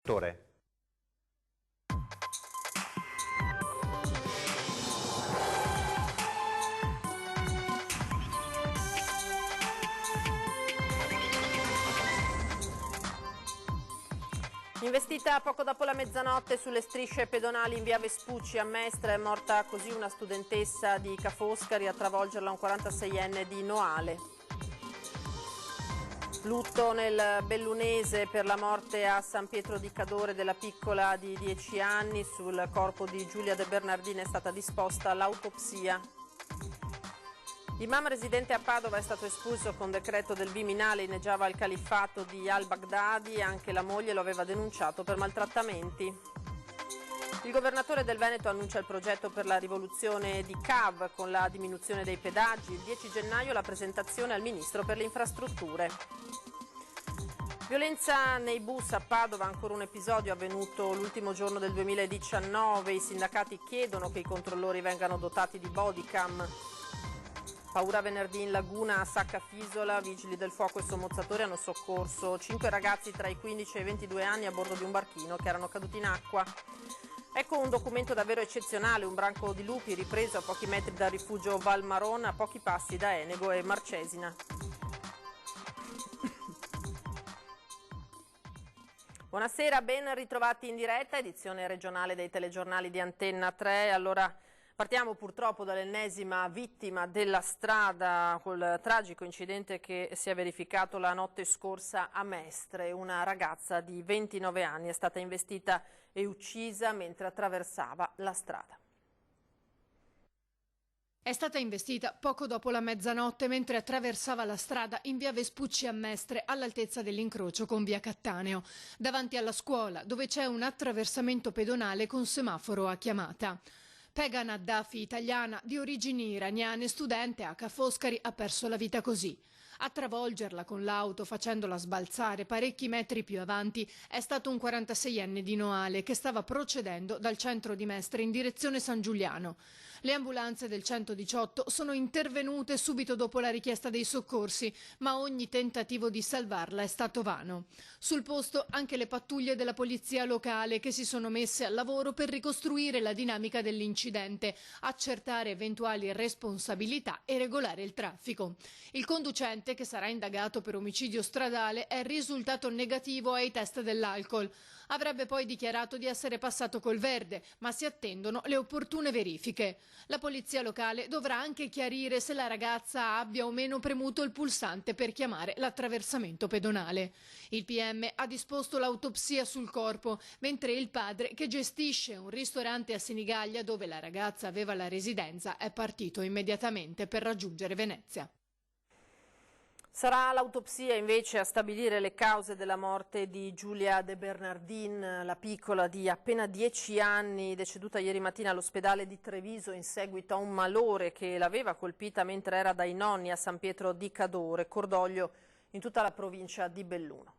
Tore. Investita poco dopo la mezzanotte sulle strisce pedonali in via Vespucci a Mestre, è morta così una studentessa di Ca' Foscari, a travolgerla un 46enne di Noale. Lutto nel Bellunese per la morte a San Pietro di Cadore della piccola di 10 anni. Sul corpo di Giulia De Bernardini è stata disposta l'autopsia. L'imam residente a Padova è stato espulso con decreto del Viminale, inneggiava al califfato di al-Baghdadi, anche la moglie lo aveva denunciato per maltrattamenti. Il governatore del Veneto annuncia il progetto per la rivoluzione di CAV con la diminuzione dei pedaggi. Il 10 gennaio la presentazione al ministro per le infrastrutture. Violenza nei bus a Padova, ancora un episodio avvenuto l'ultimo giorno del 2019. I sindacati chiedono che i controllori vengano dotati di bodycam. Paura venerdì in laguna a Saccafisola, vigili del fuoco e sommozzatori hanno soccorso 5 ragazzi tra i 15 e i 22 anni a bordo di un barchino che erano caduti in acqua. Ecco un documento davvero eccezionale, un branco di lupi ripreso a pochi metri dal rifugio Valmaron, a pochi passi da Enego e Marcesina. Buonasera, ben ritrovati in diretta, edizione regionale dei telegiornali di Antenna 3. Allora, partiamo purtroppo dall'ennesima vittima della strada, col tragico incidente che si è verificato la notte scorsa a Mestre. Una ragazza di 29 anni è stata investita e uccisa mentre attraversava la strada. È stata investita poco dopo la mezzanotte mentre attraversava la strada in via Vespucci a Mestre, all'altezza dell'incrocio con via Cattaneo, davanti alla scuola, dove c'è un attraversamento pedonale con semaforo a chiamata. Pegan Addafi, italiana, di origini iraniane, studente a Ca' Foscari, ha perso la vita così. A travolgerla con l'auto, facendola sbalzare parecchi metri più avanti, è stato un 46enne di Noale che stava procedendo dal centro di Mestre in direzione San Giuliano. Le ambulanze del 118 sono intervenute subito dopo la richiesta dei soccorsi, ma ogni tentativo di salvarla è stato vano. Sul posto anche le pattuglie della polizia locale che si sono messe al lavoro per ricostruire la dinamica dell'incidente, accertare eventuali responsabilità e regolare il traffico. Il conducente, che sarà indagato per omicidio stradale, è risultato negativo ai test dell'alcol. Avrebbe poi dichiarato di essere passato col verde, ma si attendono le opportune verifiche. La polizia locale dovrà anche chiarire se la ragazza abbia o meno premuto il pulsante per chiamare l'attraversamento pedonale. Il PM ha disposto l'autopsia sul corpo, mentre il padre, che gestisce un ristorante a Senigallia dove la ragazza aveva la residenza, è partito immediatamente per raggiungere Venezia. Sarà l'autopsia invece a stabilire le cause della morte di Giulia De Bernardin, la piccola di appena 10 anni, deceduta ieri mattina all'ospedale di Treviso in seguito a un malore che l'aveva colpita mentre era dai nonni a San Pietro di Cadore. Cordoglio in tutta la provincia di Belluno.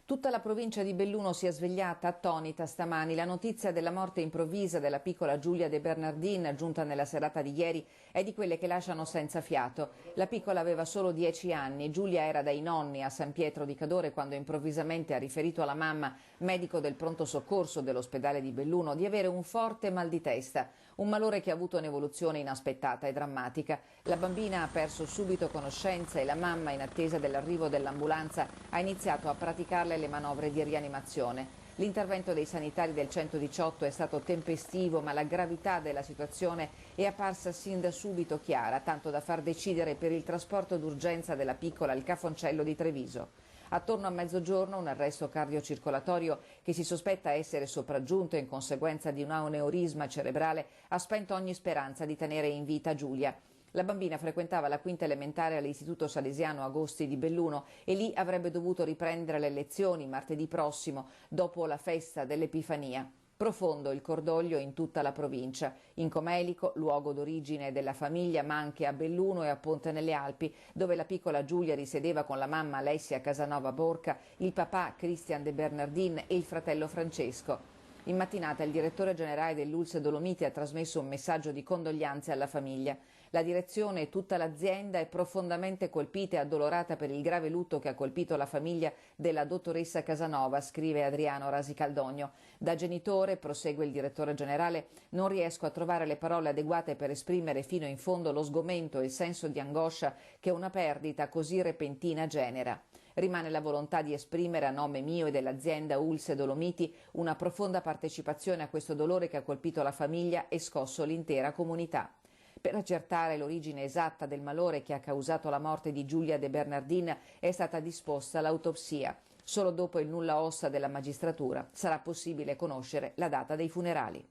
Tutta la provincia di Belluno si è svegliata attonita stamani. La notizia della morte improvvisa della piccola Giulia De Bernardin, giunta nella serata di ieri, è di quelle che lasciano senza fiato. La piccola aveva solo 10 anni. Giulia era dai nonni a San Pietro di Cadore quando improvvisamente ha riferito alla mamma, medico del pronto soccorso dell'ospedale di Belluno, di avere un forte mal di testa. Un malore che ha avuto un'evoluzione inaspettata e drammatica. La bambina ha perso subito conoscenza e la mamma, in attesa dell'arrivo dell'ambulanza, ha iniziato a praticarle le manovre di rianimazione. L'intervento dei sanitari del 118 è stato tempestivo, ma la gravità della situazione è apparsa sin da subito chiara, tanto da far decidere per il trasporto d'urgenza della piccola al Cafoncello di Treviso. Attorno a mezzogiorno un arresto cardiocircolatorio che si sospetta essere sopraggiunto in conseguenza di un aneurisma cerebrale ha spento ogni speranza di tenere in vita Giulia. La bambina frequentava la quinta elementare all'Istituto Salesiano Agosti di Belluno e lì avrebbe dovuto riprendere le lezioni martedì prossimo, dopo la festa dell'Epifania. Profondo il cordoglio in tutta la provincia, in Comelico, luogo d'origine della famiglia, ma anche a Belluno e a Ponte nelle Alpi, dove la piccola Giulia risiedeva con la mamma Alessia Casanova Borca, il papà Christian De Bernardin e il fratello Francesco. In mattinata il direttore generale dell'Ulse Dolomiti ha trasmesso un messaggio di condoglianze alla famiglia. La direzione e tutta l'azienda è profondamente colpita e addolorata per il grave lutto che ha colpito la famiglia della dottoressa Casanova, scrive Adriano Rasicaldogno. Da genitore, prosegue il direttore generale, non riesco a trovare le parole adeguate per esprimere fino in fondo lo sgomento e il senso di angoscia che una perdita così repentina genera. Rimane la volontà di esprimere a nome mio e dell'azienda Ulse Dolomiti una profonda partecipazione a questo dolore che ha colpito la famiglia e scosso l'intera comunità. Per accertare l'origine esatta del malore che ha causato la morte di Giulia De Bernardin è stata disposta l'autopsia. Solo dopo il nulla osta della magistratura sarà possibile conoscere la data dei funerali.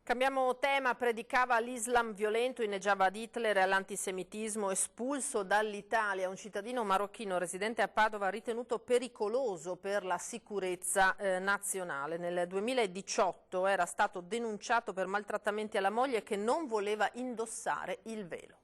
Cambiamo tema, predicava l'Islam violento, inneggiava ad Hitler e all'antisemitismo, espulso dall'Italia. Un cittadino marocchino residente a Padova ritenuto pericoloso per la sicurezza nazionale. Nel 2018 era stato denunciato per maltrattamenti alla moglie che non voleva indossare il velo.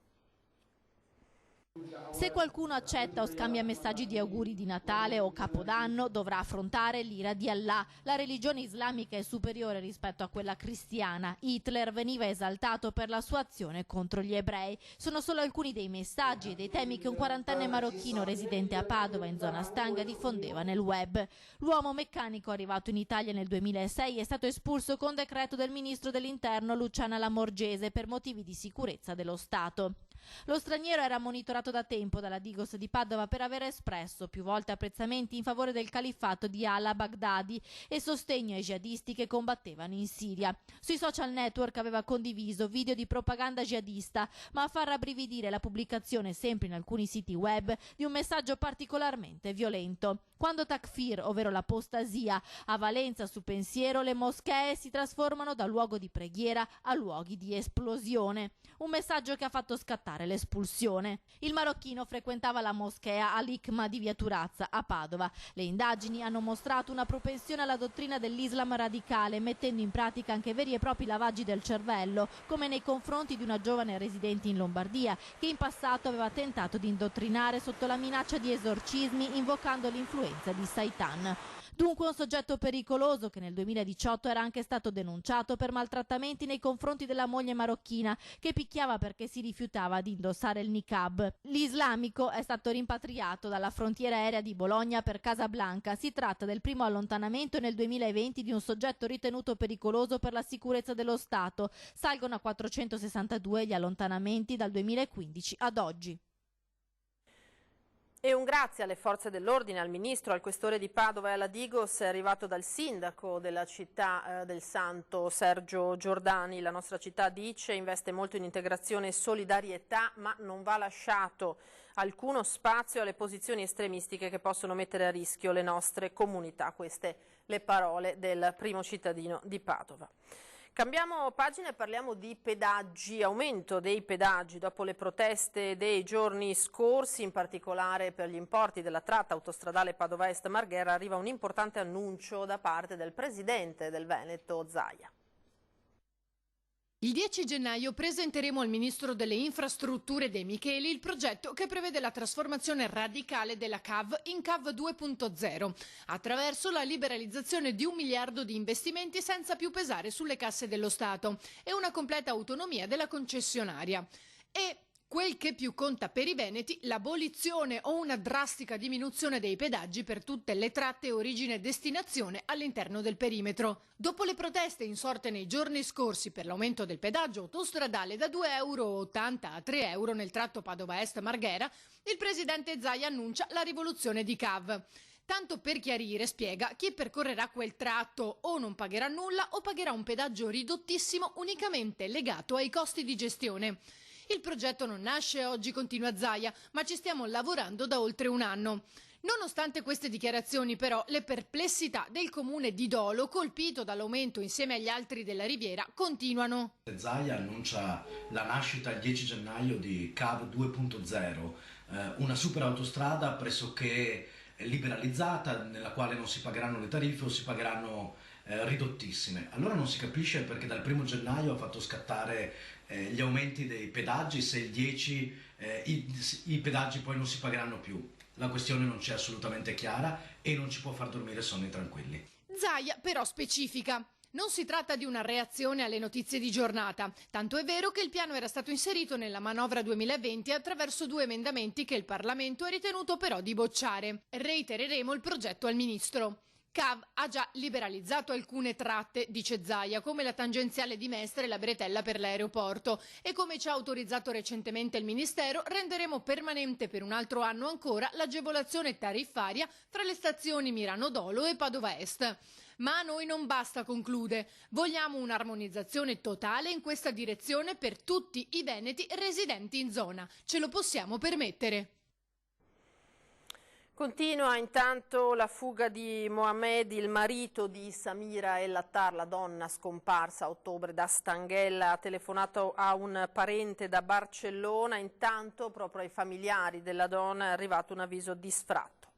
Se qualcuno accetta o scambia messaggi di auguri di Natale o Capodanno dovrà affrontare l'ira di Allah. La religione islamica è superiore rispetto a quella cristiana. Hitler veniva esaltato per la sua azione contro gli ebrei. Sono solo alcuni dei messaggi e dei temi che un 40enne marocchino residente a Padova in zona Stanga diffondeva nel web. L'uomo meccanico arrivato in Italia nel 2006 è stato espulso con decreto del ministro dell'Interno Luciana Lamorgese per motivi di sicurezza dello Stato. Lo straniero era monitorato da tempo dalla Digos di Padova per aver espresso più volte apprezzamenti in favore del califfato di al-Baghdadi e sostegno ai jihadisti che combattevano in Siria. Sui social network aveva condiviso video di propaganda jihadista, ma a far rabbrividire la pubblicazione, sempre in alcuni siti web, di un messaggio particolarmente violento. Quando takfir, ovvero l'apostasia, ha valenza su pensiero, le moschee si trasformano da luogo di preghiera a luoghi di esplosione. Un messaggio che ha fatto scattare l'espulsione. Il marocchino frequentava la moschea Al-Hikma di Via Turazza a Padova. Le indagini hanno mostrato una propensione alla dottrina dell'Islam radicale, mettendo in pratica anche veri e propri lavaggi del cervello, come nei confronti di una giovane residente in Lombardia, che in passato aveva tentato di indottrinare sotto la minaccia di esorcismi, invocando l'influenza di Satan. Dunque un soggetto pericoloso che nel 2018 era anche stato denunciato per maltrattamenti nei confronti della moglie marocchina che picchiava perché si rifiutava di indossare il niqab. L'islamico è stato rimpatriato dalla frontiera aerea di Bologna per Casablanca. Si tratta del primo allontanamento nel 2020 di un soggetto ritenuto pericoloso per la sicurezza dello Stato. Salgono a 462 gli allontanamenti dal 2015 ad oggi. E un grazie alle forze dell'ordine, al ministro, al questore di Padova e alla Digos è arrivato dal sindaco della città del Santo, Sergio Giordani. La nostra città, dice, investe molto in integrazione e solidarietà, ma non va lasciato alcuno spazio alle posizioni estremistiche che possono mettere a rischio le nostre comunità. Queste le parole del primo cittadino di Padova. Cambiamo pagina e parliamo di pedaggi, aumento dei pedaggi dopo le proteste dei giorni scorsi, in particolare per gli importi della tratta autostradale Padova Est Marghera arriva un importante annuncio da parte del presidente del Veneto, Zaia. Il 10 gennaio presenteremo al Ministro delle Infrastrutture De Micheli il progetto che prevede la trasformazione radicale della CAV in CAV 2.0 attraverso la liberalizzazione di 1 miliardo di investimenti senza più pesare sulle casse dello Stato e una completa autonomia della concessionaria. E quel che più conta per i veneti, l'abolizione o una drastica diminuzione dei pedaggi per tutte le tratte origine e destinazione all'interno del perimetro. Dopo le proteste insorte nei giorni scorsi per l'aumento del pedaggio autostradale da 2,80 euro a 3 euro nel tratto Padova Est Marghera, il presidente Zaia annuncia la rivoluzione di CAV. Tanto per chiarire, spiega, chi percorrerà quel tratto o non pagherà nulla o pagherà un pedaggio ridottissimo unicamente legato ai costi di gestione. Il progetto non nasce oggi, continua Zaia, ma ci stiamo lavorando da oltre un anno. Nonostante queste dichiarazioni, però, le perplessità del comune di Dolo, colpito dall'aumento insieme agli altri della Riviera, continuano. Zaia annuncia la nascita il 10 gennaio di CAV 2.0, una super autostrada pressoché liberalizzata, nella quale non si pagheranno le tariffe o si pagheranno ridottissime. Allora non si capisce perché dal 1 gennaio ha fatto scattare gli aumenti dei pedaggi, se il 10 i pedaggi poi non si pagheranno più. La questione non c'è assolutamente chiara e non ci può far dormire sonni tranquilli. Zaia però specifica. Non si tratta di una reazione alle notizie di giornata, tanto è vero che il piano era stato inserito nella manovra 2020 attraverso 2 emendamenti che il Parlamento ha ritenuto però di bocciare. Reitereremo il progetto al Ministro. CAV ha già liberalizzato alcune tratte, dice Zaia, come la tangenziale di Mestre e la bretella per l'aeroporto, e come ci ha autorizzato recentemente il Ministero, renderemo permanente per un altro anno ancora l'agevolazione tariffaria fra le stazioni Mirano Dolo e Padova Est. Ma a noi non basta, conclude. Vogliamo un'armonizzazione totale in questa direzione per tutti i veneti residenti in zona. Ce lo possiamo permettere. Continua intanto la fuga di Mohamed, il marito di Samira El Attar, la donna scomparsa a ottobre da Stanghella. Ha telefonato a un parente da Barcellona. Intanto proprio ai familiari della donna è arrivato un avviso di sfratto.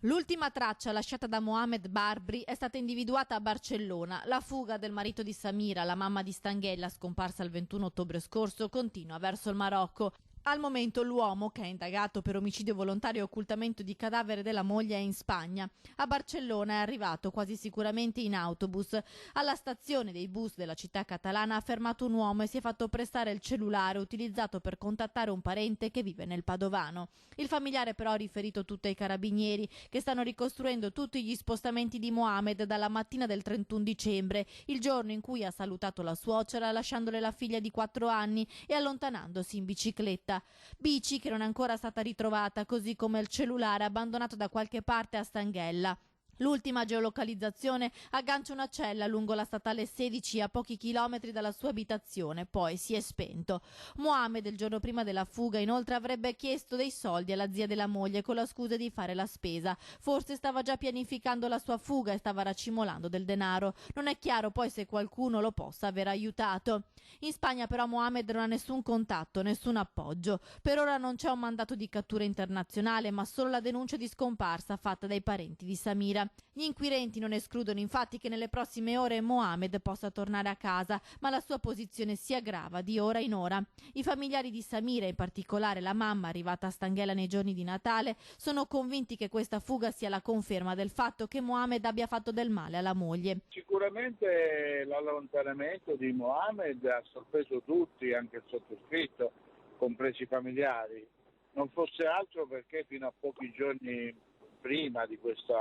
L'ultima traccia lasciata da Mohamed Barbri è stata individuata a Barcellona. La fuga del marito di Samira, la mamma di Stanghella, scomparsa il 21 ottobre scorso, continua verso il Marocco. Al momento l'uomo, che è indagato per omicidio volontario e occultamento di cadavere della moglie, è in Spagna. A Barcellona è arrivato quasi sicuramente in autobus. Alla stazione dei bus della città catalana ha fermato un uomo e si è fatto prestare il cellulare utilizzato per contattare un parente che vive nel Padovano. Il familiare però ha riferito tutto ai carabinieri, che stanno ricostruendo tutti gli spostamenti di Mohamed dalla mattina del 31 dicembre, il giorno in cui ha salutato la suocera lasciandole la figlia di 4 anni e allontanandosi in bicicletta. Bici che non è ancora stata ritrovata, così come il cellulare abbandonato da qualche parte a Stanghella. L'ultima geolocalizzazione aggancia una cella lungo la statale 16 a pochi chilometri dalla sua abitazione, poi si è spento. Mohamed il giorno prima della fuga inoltre avrebbe chiesto dei soldi alla zia della moglie con la scusa di fare la spesa. Forse stava già pianificando la sua fuga e stava racimolando del denaro. Non è chiaro poi se qualcuno lo possa aver aiutato. In Spagna però Mohamed non ha nessun contatto, nessun appoggio. Per ora non c'è un mandato di cattura internazionale, ma solo la denuncia di scomparsa fatta dai parenti di Samira. Gli inquirenti non escludono infatti che nelle prossime ore Mohamed possa tornare a casa, ma la sua posizione si aggrava di ora in ora. I familiari di Samira, in particolare la mamma arrivata a Stanghella nei giorni di Natale, sono convinti che questa fuga sia la conferma del fatto che Mohamed abbia fatto del male alla moglie. Sicuramente l'allontanamento di Mohamed ha sorpreso tutti, anche il sottoscritto, compresi i familiari. Non fosse altro perché fino a pochi giorni prima di questo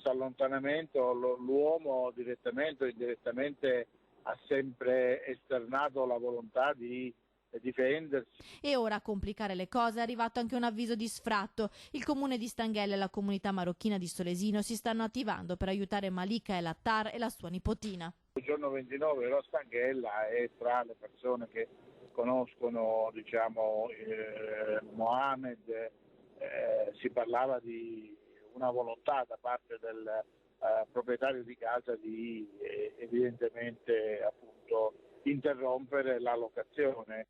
allontanamento l'uomo direttamente o indirettamente ha sempre esternato la volontà di difendersi. E ora a complicare le cose è arrivato anche un avviso di sfratto. Il comune di Stanghella e la comunità marocchina di Solesino si stanno attivando per aiutare Malika El Attar e la sua nipotina. Il giorno 29 ero a Stanghella e tra le persone che conoscono Mohamed si parlava di una volontà da parte del proprietario di casa di evidentemente appunto interrompere la locazione.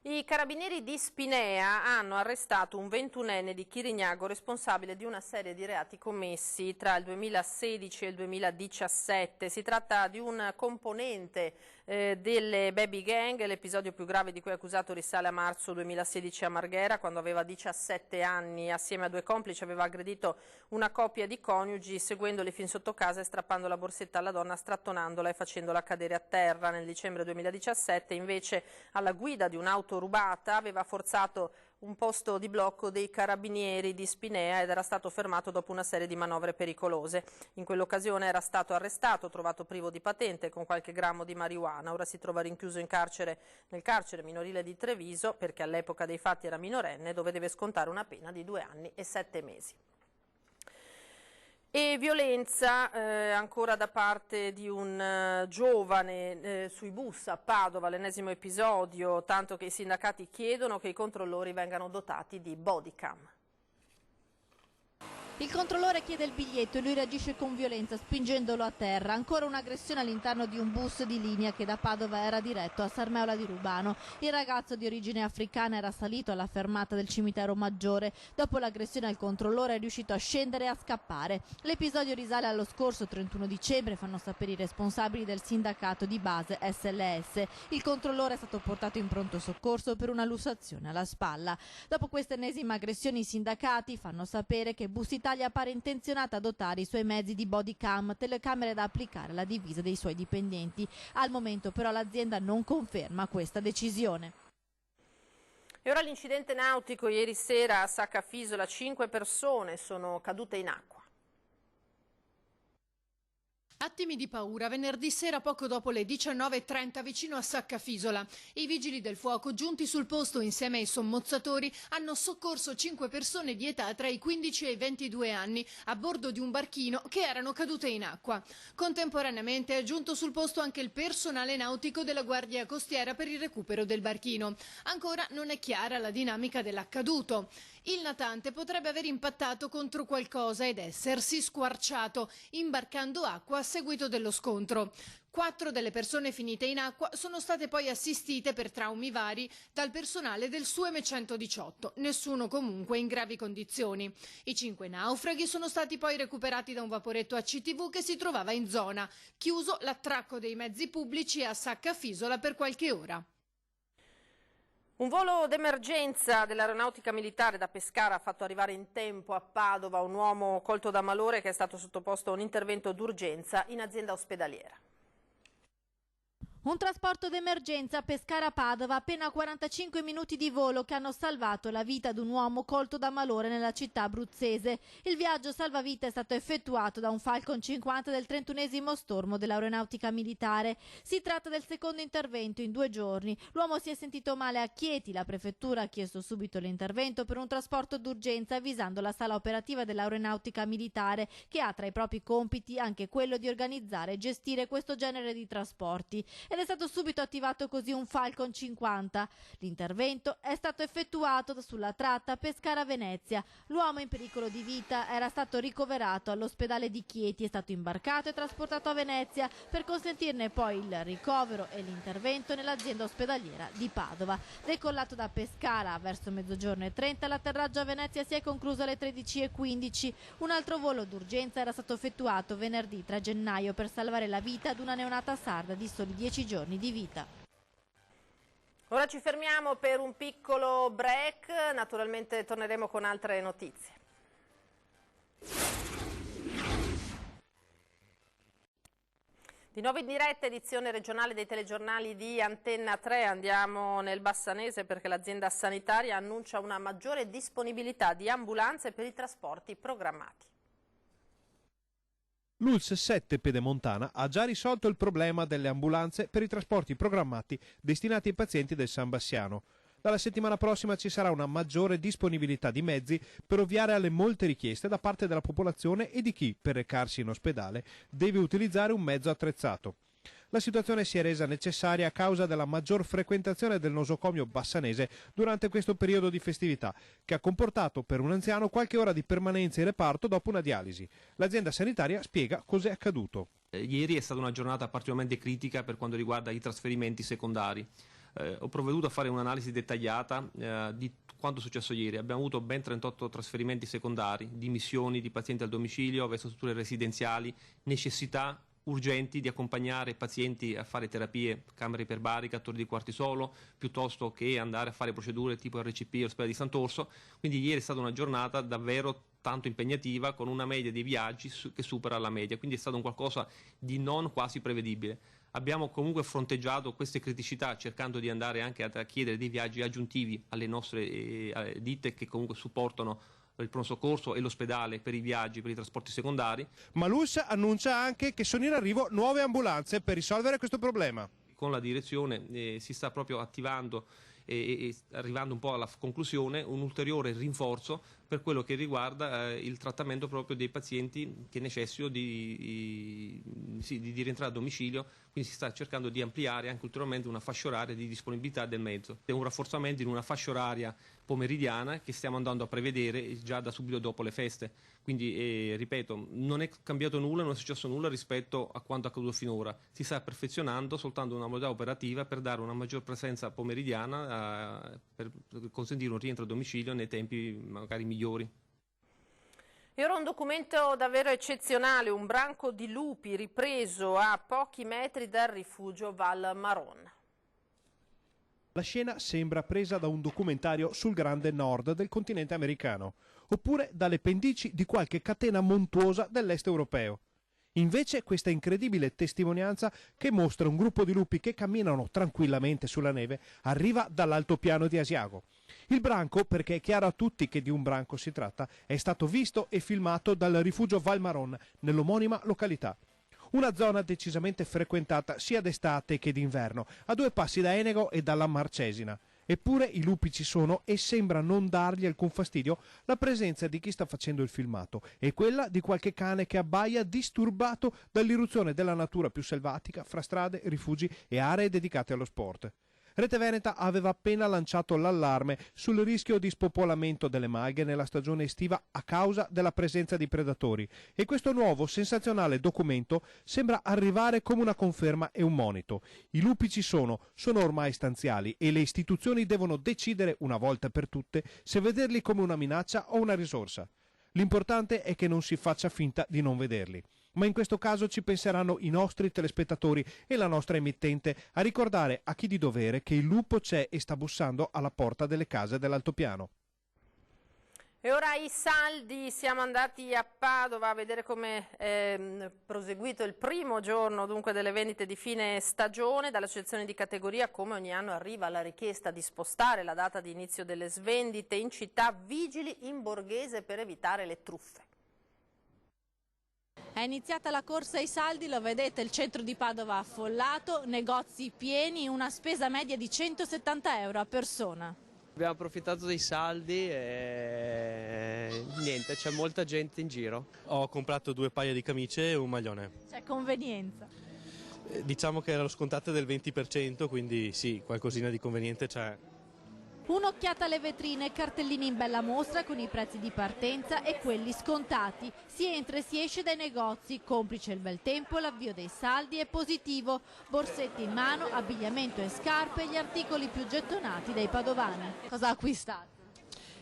I carabinieri di Spinea hanno arrestato un 21enne di Chirignago responsabile di una serie di reati commessi tra il 2016 e il 2017. Si tratta di un componente delle baby gang. L'episodio più grave di cui è accusato risale a marzo 2016 a Marghera, quando aveva 17 anni. Assieme a 2 complici aveva aggredito una coppia di coniugi seguendoli fin sotto casa e strappando la borsetta alla donna, strattonandola e facendola cadere a terra. Nel dicembre 2017 invece alla guida di un'auto rubata aveva forzato un posto di blocco dei carabinieri di Spinea ed era stato fermato dopo una serie di manovre pericolose. In quell'occasione era stato arrestato, trovato privo di patente con qualche grammo di marijuana. Ora si trova rinchiuso nel carcere minorile di Treviso, perché all'epoca dei fatti era minorenne, dove deve scontare una pena di 2 anni e 7 mesi. E violenza ancora da parte di un giovane sui bus a Padova, l'ennesimo episodio, tanto che i sindacati chiedono che i controllori vengano dotati di bodycam. Il controllore chiede il biglietto e lui reagisce con violenza spingendolo a terra. Ancora un'aggressione all'interno di un bus di linea che da Padova era diretto a Sarmeola di Rubano. Il ragazzo di origine africana era salito alla fermata del cimitero Maggiore. Dopo l'aggressione al controllore è riuscito a scendere e a scappare. L'episodio risale allo scorso 31 dicembre, fanno sapere i responsabili del sindacato di base SLS. Il controllore è stato portato in pronto soccorso per una lussazione alla spalla. Dopo questa ennesima aggressione i sindacati fanno sapere che Bus Italia pare intenzionata a dotare i suoi mezzi di body cam, telecamere da applicare alla divisa dei suoi dipendenti. Al momento però l'azienda non conferma questa decisione. E ora l'incidente nautico ieri sera a Saccafisola, 5 persone sono cadute in acqua. Attimi di paura venerdì sera poco dopo le 19:30 vicino a Saccafisola. I vigili del fuoco giunti sul posto insieme ai sommozzatori hanno soccorso 5 persone di età tra i 15 e i 22 anni a bordo di un barchino che erano cadute in acqua. Contemporaneamente è giunto sul posto anche il personale nautico della Guardia Costiera per il recupero del barchino. Ancora non è chiara la dinamica dell'accaduto. Il natante potrebbe aver impattato contro qualcosa ed essersi squarciato, imbarcando acqua a seguito dello scontro. 4 delle persone finite in acqua sono state poi assistite per traumi vari dal personale del SUEM 118, nessuno comunque in gravi condizioni. I 5 naufraghi sono stati poi recuperati da un vaporetto ACTV che si trovava in zona. Chiuso l'attracco dei mezzi pubblici a Saccafisola per qualche ora. Un volo d'emergenza dell'aeronautica militare da Pescara ha fatto arrivare in tempo a Padova un uomo colto da malore che è stato sottoposto a un intervento d'urgenza in azienda ospedaliera. Un trasporto d'emergenza Pescara-Padova, appena 45 minuti di volo che hanno salvato la vita di un uomo colto da malore nella città abruzzese. Il viaggio salvavita è stato effettuato da un Falcon 50 del 31esimo stormo dell'aeronautica militare. Si tratta del secondo intervento in 2 giorni. L'uomo si è sentito male a Chieti. La prefettura ha chiesto subito l'intervento per un trasporto d'urgenza avvisando la sala operativa dell'aeronautica militare, che ha tra i propri compiti anche quello di organizzare e gestire questo genere di trasporti. Ed è stato subito attivato così un Falcon 50. L'intervento è stato effettuato sulla tratta Pescara-Venezia. L'uomo in pericolo di vita era stato ricoverato all'ospedale di Chieti, è stato imbarcato e trasportato a Venezia per consentirne poi il ricovero e l'intervento nell'azienda ospedaliera di Padova. Decollato da Pescara verso 12:30, l'atterraggio a Venezia si è concluso alle 13:15. Un altro volo d'urgenza era stato effettuato venerdì 3 gennaio per salvare la vita ad una neonata sarda di soli 10 giorni di vita. Ora ci fermiamo per un piccolo break, naturalmente torneremo con altre notizie. Di nuovo in diretta, edizione regionale dei telegiornali di Antenna 3, andiamo nel Bassanese perché l'azienda sanitaria annuncia una maggiore disponibilità di ambulanze per i trasporti programmati. L'ULSS 7 Pedemontana ha già risolto il problema delle ambulanze per i trasporti programmati destinati ai pazienti del San Bassiano. Dalla settimana prossima ci sarà una maggiore disponibilità di mezzi per ovviare alle molte richieste da parte della popolazione e di chi, per recarsi in ospedale, deve utilizzare un mezzo attrezzato. La situazione si è resa necessaria a causa della maggior frequentazione del nosocomio bassanese durante questo periodo di festività, che ha comportato per un anziano qualche ora di permanenza in reparto dopo una dialisi. L'azienda sanitaria spiega cos'è accaduto. Ieri è stata una giornata particolarmente critica per quanto riguarda i trasferimenti secondari. Ho provveduto a fare un'analisi dettagliata di quanto è successo ieri. Abbiamo avuto ben 38 trasferimenti secondari, dimissioni di pazienti al domicilio verso strutture residenziali, necessità urgenti di accompagnare pazienti a fare terapie, camere iperbariche, attori di cortisolo, piuttosto che andare a fare procedure tipo RCP o ospedale di Sant'Orso. Quindi ieri è stata una giornata davvero tanto impegnativa, con una media di viaggi che supera la media, quindi è stato un qualcosa di non quasi prevedibile. Abbiamo comunque fronteggiato queste criticità cercando di andare anche a chiedere dei viaggi aggiuntivi alle nostre ditte che comunque supportano il pronto soccorso e l'ospedale per i viaggi, per i trasporti secondari. Ma l'ULSS annuncia anche che sono in arrivo nuove ambulanze per risolvere questo problema. Con la direzione si sta proprio attivando e arrivando un po' alla conclusione un ulteriore rinforzo per quello che riguarda il trattamento proprio dei pazienti che necessitano di rientrare a domicilio, quindi si sta cercando di ampliare anche ulteriormente una fascia oraria di disponibilità del mezzo. È un rafforzamento in una fascia oraria pomeridiana che stiamo andando a prevedere già da subito dopo le feste, quindi ripeto, non è cambiato nulla, non è successo nulla rispetto a quanto accaduto finora, si sta perfezionando soltanto una modalità operativa per dare una maggior presenza pomeridiana per consentire un rientro a domicilio nei tempi magari migliori. E ora un documento davvero eccezionale, un branco di lupi ripreso a pochi metri dal rifugio Val Maron. La scena sembra presa da un documentario sul grande nord del continente americano, oppure dalle pendici di qualche catena montuosa dell'est europeo. Invece questa incredibile testimonianza che mostra un gruppo di lupi che camminano tranquillamente sulla neve arriva dall'altopiano di Asiago. Il branco, perché è chiaro a tutti che di un branco si tratta, è stato visto e filmato dal rifugio Val Maron, nell'omonima località. Una zona decisamente frequentata sia d'estate che d'inverno, a 2 passi da Enego e dalla Marcesina. Eppure i lupi ci sono e sembra non dargli alcun fastidio la presenza di chi sta facendo il filmato e quella di qualche cane che abbaia disturbato dall'irruzione della natura più selvatica fra strade, rifugi e aree dedicate allo sport. Rete Veneta aveva appena lanciato l'allarme sul rischio di spopolamento delle malghe nella stagione estiva a causa della presenza di predatori e questo nuovo sensazionale documento sembra arrivare come una conferma e un monito. I lupi ci sono ormai stanziali e le istituzioni devono decidere una volta per tutte se vederli come una minaccia o una risorsa. L'importante è che non si faccia finta di non vederli. Ma in questo caso ci penseranno i nostri telespettatori e la nostra emittente a ricordare a chi di dovere che il lupo c'è e sta bussando alla porta delle case dell'altopiano. E ora i saldi, siamo andati a Padova a vedere come è proseguito il primo giorno dunque delle vendite di fine stagione. Dall'associazione di categoria, come ogni anno, arriva la richiesta di spostare la data di inizio delle svendite in città, vigili in Borghese per evitare le truffe. È iniziata la corsa ai saldi, lo vedete, il centro di Padova affollato, negozi pieni, una spesa media di 170 euro a persona. Abbiamo approfittato dei saldi e niente, c'è molta gente in giro. Ho comprato 2 paia di camicie e un maglione. C'è convenienza. Diciamo che erano scontate del 20%, quindi sì, qualcosina di conveniente c'è. Un'occhiata alle vetrine, cartellini in bella mostra con i prezzi di partenza e quelli scontati. Si entra e si esce dai negozi, complice il bel tempo, l'avvio dei saldi è positivo. Borsetti in mano, abbigliamento e scarpe, gli articoli più gettonati dai padovani. Cosa ha acquistato?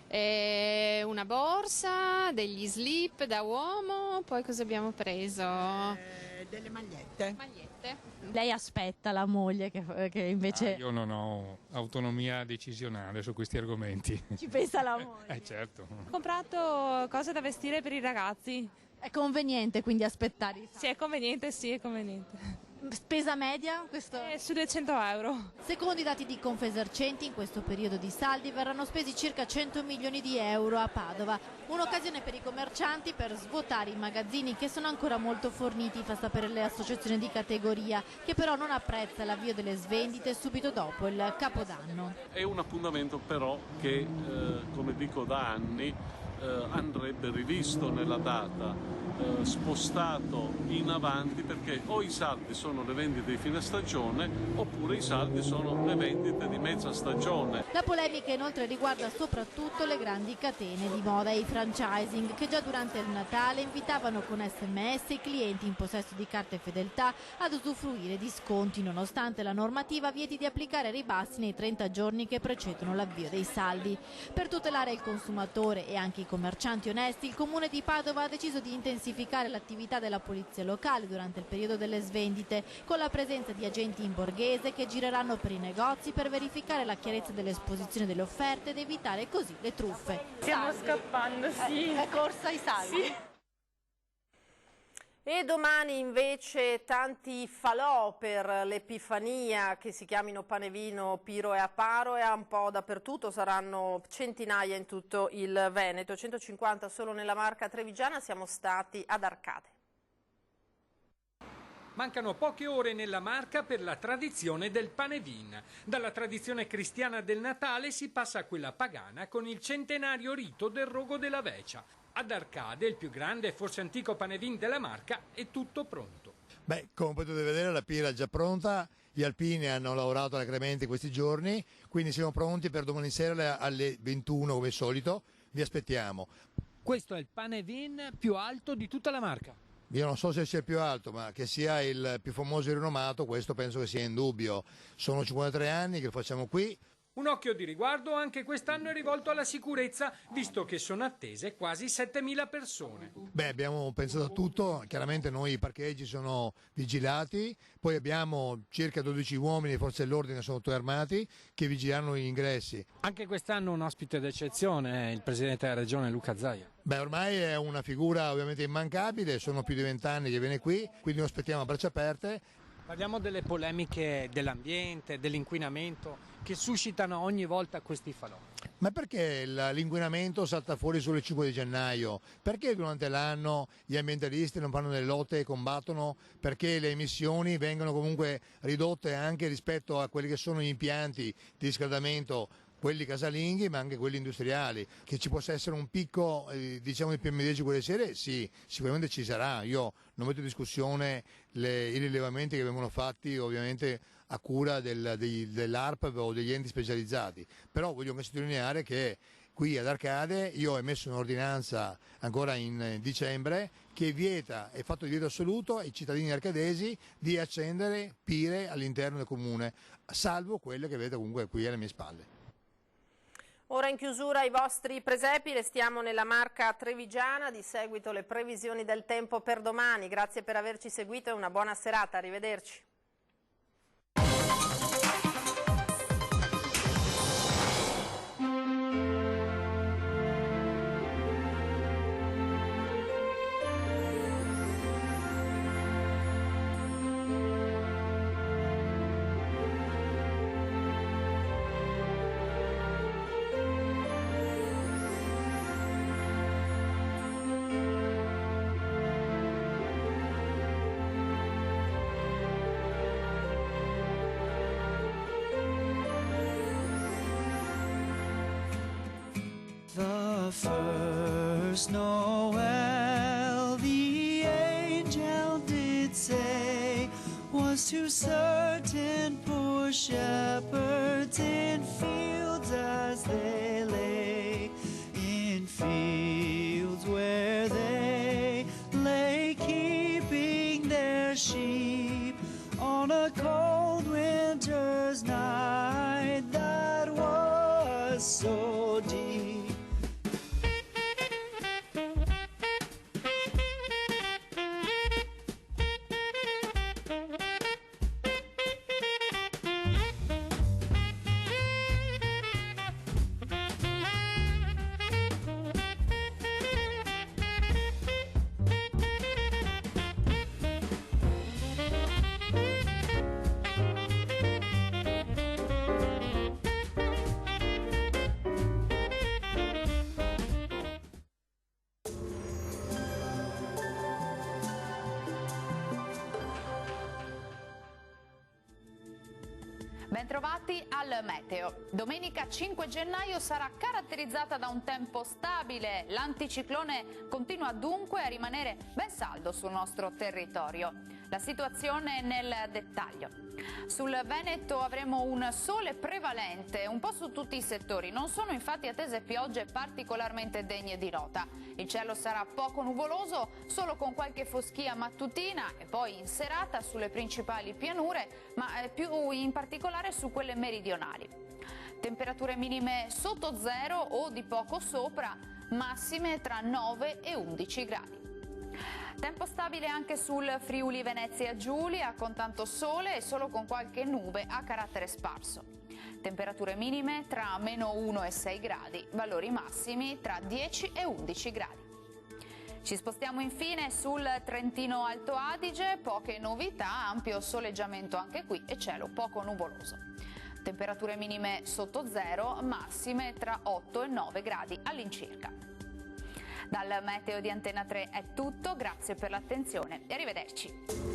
Una borsa, degli slip da uomo, poi cosa abbiamo preso? Delle magliette. Lei aspetta la moglie che invece... Io non ho autonomia decisionale su questi argomenti. Ci pensa la moglie. Certo. Ho comprato cose da vestire per i ragazzi. È conveniente quindi aspettare i saldi? Sì, è conveniente. Spesa media? Questo... su 200 euro. Secondo i dati di Confesercenti, in questo periodo di saldi verranno spesi circa 100 milioni di euro a Padova. Un'occasione per i commercianti per svuotare i magazzini che sono ancora molto forniti, fa sapere le associazioni di categoria, che però non apprezza l'avvio delle svendite subito dopo il Capodanno. È un appuntamento però che, come dico da anni, andrebbe rivisto nella data, spostato in avanti, perché o i saldi sono le vendite di fine stagione oppure i saldi sono le vendite di mezza stagione. La polemica inoltre riguarda soprattutto le grandi catene di moda e i franchising che già durante il Natale invitavano con SMS i clienti in possesso di carte fedeltà ad usufruire di sconti nonostante la normativa vieti di applicare ribassi nei 30 giorni che precedono l'avvio dei saldi. Per tutelare il consumatore e anche i commercianti onesti, il Comune di Padova ha deciso di intensificare l'attività della polizia locale durante il periodo delle svendite, con la presenza di agenti in Borghese che gireranno per i negozi per verificare la chiarezza dell'esposizione delle offerte ed evitare così le truffe. Stiamo scappando, sì. È corsa ai saldi? Sì. E domani invece tanti falò per l'Epifania, che si chiamino Panevino, Piro e Aparo, e un po' dappertutto, saranno centinaia in tutto il Veneto, 150 solo nella Marca trevigiana. Siamo stati ad Arcate. Mancano poche ore nella Marca per la tradizione del Panevin. Dalla tradizione cristiana del Natale si passa a quella pagana con il centenario rito del Rogo della Vecia. Ad Arcade, il più grande e forse antico Panevin della Marca, è tutto pronto. Beh, come potete vedere la pira è già pronta, gli alpini hanno lavorato alacremente questi giorni, quindi siamo pronti per domani sera alle 21 come al solito, vi aspettiamo. Questo è il Panevin più alto di tutta la Marca. Io non so se sia il più alto, ma che sia il più famoso e rinomato, questo penso che sia indubbio. Sono 53 anni che lo facciamo qui. Un occhio di riguardo anche quest'anno è rivolto alla sicurezza, visto che sono attese quasi 7.000 persone. Beh, abbiamo pensato a tutto, chiaramente noi i parcheggi sono vigilati, poi abbiamo circa 12 uomini, forze dell'ordine sono tutti armati, che vigileranno gli ingressi. Anche quest'anno un ospite d'eccezione è il Presidente della Regione Luca Zaia. Beh, ormai è una figura ovviamente immancabile, sono più di 20 anni che viene qui, quindi lo aspettiamo a braccia aperte. Parliamo delle polemiche dell'ambiente, dell'inquinamento che suscitano ogni volta questi falò. Ma perché l'inquinamento salta fuori solo il 5 di gennaio? Perché durante l'anno gli ambientalisti non fanno delle lotte e combattono perché le emissioni vengono comunque ridotte anche rispetto a quelli che sono gli impianti di riscaldamento, quelli casalinghi ma anche quelli industriali? Che ci possa essere un picco diciamo di PM10 quelle sere? Sì, sicuramente ci sarà. Io non metto in discussione i rilevamenti che vengono fatti ovviamente a cura dell'ARP o degli enti specializzati, però voglio anche sottolineare che qui ad Arcade io ho emesso un'ordinanza ancora in dicembre che vieta, è fatto divieto assoluto ai cittadini arcadesi di accendere pire all'interno del comune, salvo quelle che vedete comunque qui alle mie spalle. Ora in chiusura i vostri presepi, restiamo nella Marca trevigiana, di seguito le previsioni del tempo per domani. Grazie per averci seguito e una buona serata, arrivederci. The first Noel, the angel did say, was to certain poor shepherds in fields as they lay, in fields where they lay keeping their sheep on a cold winter's night that was so deep. Bentrovati al meteo. Domenica 5 gennaio sarà caratterizzata da un tempo stabile. L'anticiclone continua dunque a rimanere ben saldo sul nostro territorio. La situazione nel dettaglio. Sul Veneto avremo un sole prevalente un po' su tutti i settori. Non sono infatti attese piogge particolarmente degne di nota. Il cielo sarà poco nuvoloso, solo con qualche foschia mattutina e poi in serata sulle principali pianure, ma più in particolare su quelle meridionali. Temperature minime sotto zero o di poco sopra, massime tra 9 e 11 gradi. Tempo stabile anche sul Friuli Venezia Giulia, con tanto sole e solo con qualche nube a carattere sparso. Temperature minime tra -1 e 6 gradi, valori massimi tra 10 e 11 gradi. Ci spostiamo infine sul Trentino Alto Adige, poche novità, ampio soleggiamento anche qui e cielo poco nuvoloso. Temperature minime sotto zero, massime tra 8 e 9 gradi all'incirca. Dal meteo di Antena 3 è tutto, grazie per l'attenzione e arrivederci.